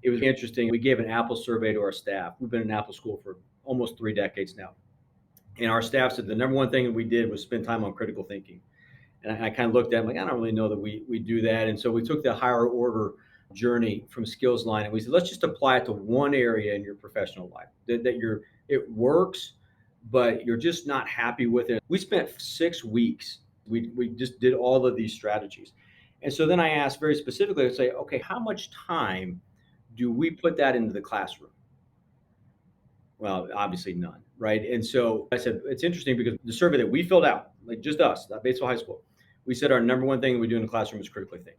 It was interesting. We gave an Apple survey to our staff. We've been in Apple school for almost 3 decades now. And our staff said the number one thing that we did was spend time on critical thinking. And I kind of looked at it like, I don't really know that we do that. And so we took the higher order journey from Skillsline and we said, let's just apply it to one area in your professional life that it works, but you're just not happy with it. We spent 6 weeks. We just did all of these strategies. And so then I asked very specifically, I say, okay, how much time do we put that into the classroom? Well, obviously none, right? And so I said, it's interesting because the survey that we filled out, like just us, not Batesville High School, we said our number one thing that we do in the classroom is critically think.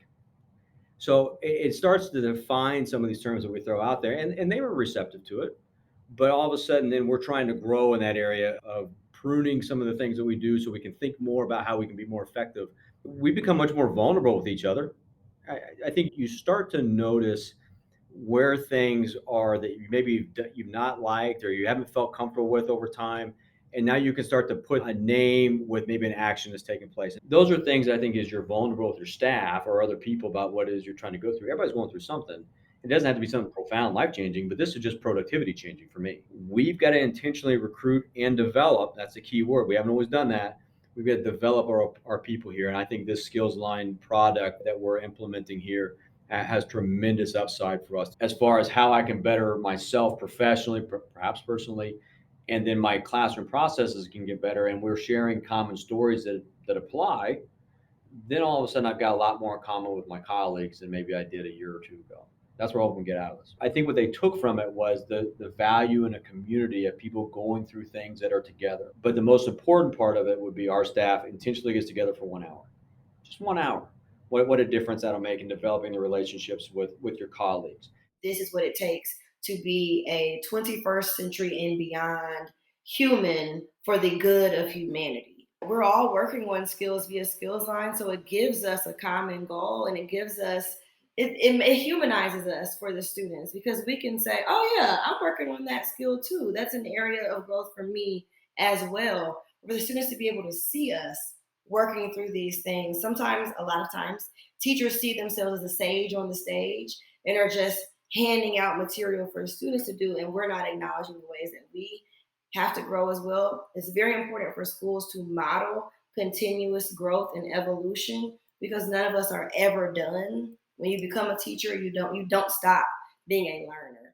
So it starts to define some of these terms that we throw out there, and they were receptive to it. But all of a sudden, then we're trying to grow in that area of pruning some of the things that we do so we can think more about how we can be more effective. We become much more vulnerable with each other. I think you start to notice where things are that you maybe you've not liked or you haven't felt comfortable with over time. And now you can start to put a name with maybe an action that's taking place. Those are things I think is you're vulnerable with your staff or other people about what it is you're trying to go through. Everybody's going through something. It doesn't have to be something profound, life changing, but this is just productivity changing for me. We've got to intentionally recruit and develop. That's the key word. We haven't always done that. We've got to develop our people here. And I think this skills line product that we're implementing here has tremendous upside for us as far as how I can better myself professionally, perhaps personally, and then my classroom processes can get better. And we're sharing common stories that apply. Then all of a sudden, I've got a lot more in common with my colleagues than maybe I did a year or two ago. That's what I hope we can get out of this. I think what they took from it was the value in a community of people going through things that are together. But the most important part of it would be our staff intentionally gets together for 1 hour, just 1 hour. What a difference that'll make in developing the relationships with your colleagues. This is what it takes to be a 21st century and beyond human for the good of humanity. We're all working on skills via Skillsline, so it gives us a common goal and it gives us it humanizes us for the students because we can say, oh yeah, I'm working on that skill too. That's an area of growth for me as well. For the students to be able to see us working through these things. Sometimes, a lot of times, teachers see themselves as a sage on the stage and are just handing out material for students to do, and we're not acknowledging the ways that we have to grow as well. It's very important for schools to model continuous growth and evolution because none of us are ever done. When you become a teacher, you don't stop being a learner.